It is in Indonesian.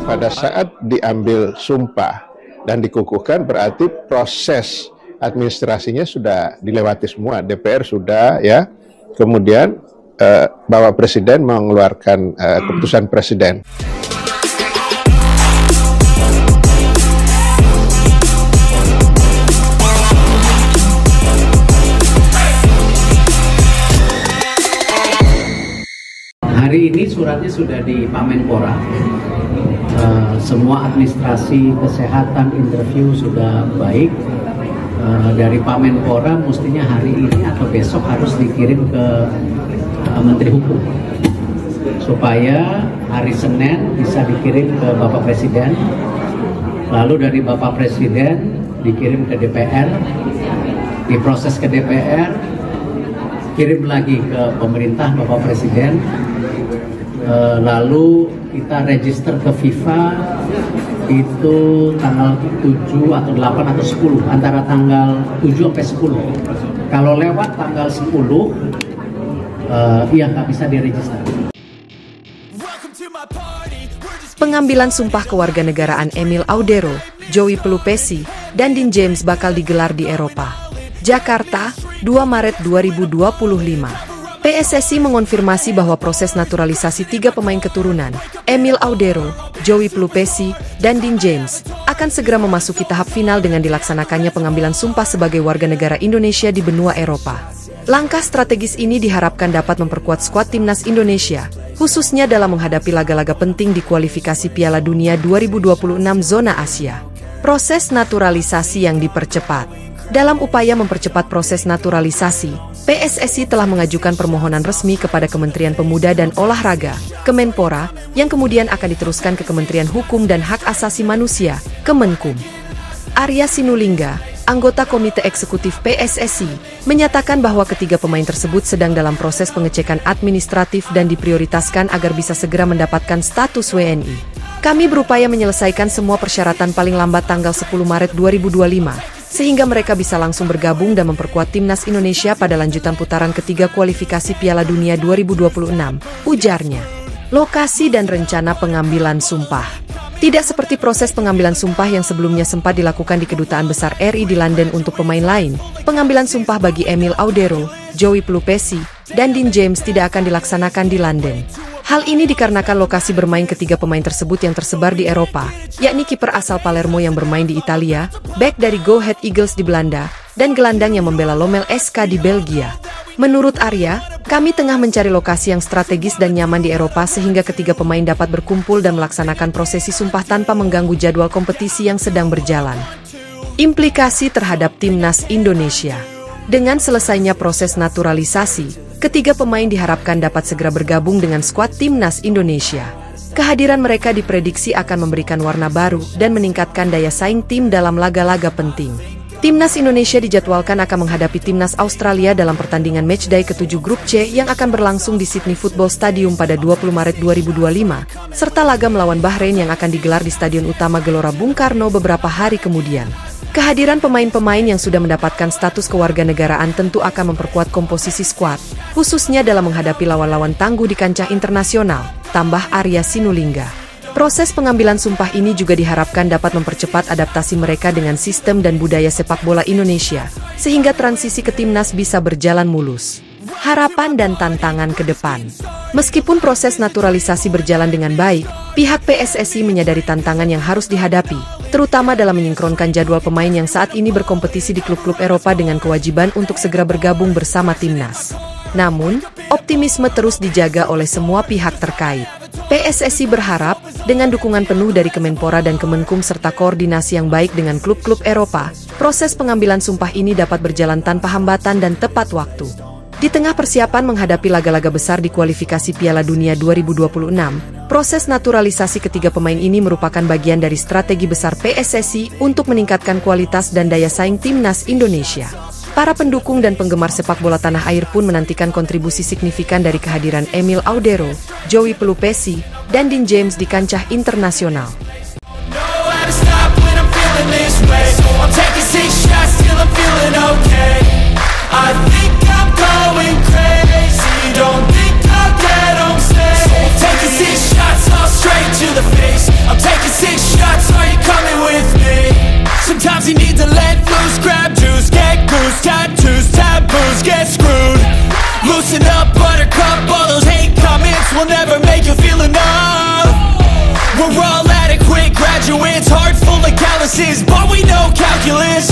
pada saat diambil sumpah dan dikukuhkan berarti proses administrasinya sudah dilewati semua. DPR sudah ya, kemudian Bapak Presiden mengeluarkan keputusan Presiden. Hari ini suratnya sudah di Pak Menpora. Semua administrasi, kesehatan, interview sudah baik. Dari Pak Menpora mestinya hari ini atau besok harus dikirim ke Menteri Hukum supaya hari Senin bisa dikirim ke Bapak Presiden. Lalu dari Bapak Presiden dikirim ke DPR, diproses ke DPR, kirim lagi ke pemerintah Bapak Presiden. Lalu kita register ke FIFA itu tanggal 7 atau 8 atau 10, antara tanggal 7 sampai 10. Kalau lewat tanggal 10, ya nggak bisa diregister. Pengambilan sumpah kewarganegaraan Emil Audero, Joey Pelupesi, dan Dean James bakal digelar di Eropa. Jakarta, 2 Maret 2025. PSSI mengonfirmasi bahwa proses naturalisasi 3 pemain keturunan, Emil Audero, Joey Pelupesi, dan Dean James, akan segera memasuki tahap final dengan dilaksanakannya pengambilan sumpah sebagai warga negara Indonesia di benua Eropa. Langkah strategis ini diharapkan dapat memperkuat skuad timnas Indonesia, khususnya dalam menghadapi laga-laga penting di kualifikasi Piala Dunia 2026 zona Asia. Proses naturalisasi yang dipercepat. Dalam upaya mempercepat proses naturalisasi, PSSI telah mengajukan permohonan resmi kepada Kementerian Pemuda dan Olahraga, Kemenpora, yang kemudian akan diteruskan ke Kementerian Hukum dan Hak Asasi Manusia, Kemenkum. Arya Sinulinga, anggota Komite Eksekutif PSSI, menyatakan bahwa ketiga pemain tersebut sedang dalam proses pengecekan administratif dan diprioritaskan agar bisa segera mendapatkan status WNI. Kami berupaya menyelesaikan semua persyaratan paling lambat tanggal 10 Maret 2025. Sehingga mereka bisa langsung bergabung dan memperkuat timnas Indonesia pada lanjutan putaran ketiga kualifikasi Piala Dunia 2026, ujarnya. Lokasi dan rencana pengambilan sumpah. Tidak seperti proses pengambilan sumpah yang sebelumnya sempat dilakukan di Kedutaan Besar RI di London untuk pemain lain, pengambilan sumpah bagi Emil Audero, Joey Pelupesi, dan Dean James tidak akan dilaksanakan di London. Hal ini dikarenakan lokasi bermain ketiga pemain tersebut yang tersebar di Eropa, yakni kiper asal Palermo yang bermain di Italia, bek dari Go Ahead Eagles di Belanda, dan gelandang yang membela Lommel SK di Belgia. Menurut Arya, kami tengah mencari lokasi yang strategis dan nyaman di Eropa sehingga ketiga pemain dapat berkumpul dan melaksanakan prosesi sumpah tanpa mengganggu jadwal kompetisi yang sedang berjalan. Implikasi terhadap timnas Indonesia. Dengan selesainya proses naturalisasi, ketiga pemain diharapkan dapat segera bergabung dengan skuad timnas Indonesia. Kehadiran mereka diprediksi akan memberikan warna baru dan meningkatkan daya saing tim dalam laga-laga penting. Timnas Indonesia dijadwalkan akan menghadapi timnas Australia dalam pertandingan matchday ke-7 Grup C yang akan berlangsung di Sydney Football Stadium pada 20 Maret 2025, serta laga melawan Bahrain yang akan digelar di Stadion Utama Gelora Bung Karno beberapa hari kemudian. Kehadiran pemain-pemain yang sudah mendapatkan status kewarganegaraan tentu akan memperkuat komposisi skuad, khususnya dalam menghadapi lawan-lawan tangguh di kancah internasional, tambah Arya Sinulinga. Proses pengambilan sumpah ini juga diharapkan dapat mempercepat adaptasi mereka dengan sistem dan budaya sepak bola Indonesia, sehingga transisi ke timnas bisa berjalan mulus. Harapan dan tantangan ke depan. Meskipun proses naturalisasi berjalan dengan baik, pihak PSSI menyadari tantangan yang harus dihadapi, terutama dalam menyingkronkan jadwal pemain yang saat ini berkompetisi di klub-klub Eropa dengan kewajiban untuk segera bergabung bersama timnas. Namun, optimisme terus dijaga oleh semua pihak terkait. PSSI berharap, dengan dukungan penuh dari Kemenpora dan Kemenkum serta koordinasi yang baik dengan klub-klub Eropa, proses pengambilan sumpah ini dapat berjalan tanpa hambatan dan tepat waktu. Di tengah persiapan menghadapi laga-laga besar di kualifikasi Piala Dunia 2026, proses naturalisasi ketiga pemain ini merupakan bagian dari strategi besar PSSI untuk meningkatkan kualitas dan daya saing timnas Indonesia. Para pendukung dan penggemar sepak bola tanah air pun menantikan kontribusi signifikan dari kehadiran Emil Audero, Joey Pelupesi, dan Dean James di kancah internasional. Don't think I'll get on stage. Taking 6 shots all straight to the face. I'm taking Sometimes you need to let loose, grab juice, get goose, tattoos, taboos, get screwed. Loosen up, buttercup, all those hate comments will never make you feel enough. We're all adequate graduates, heart full of calluses, but we know calculus.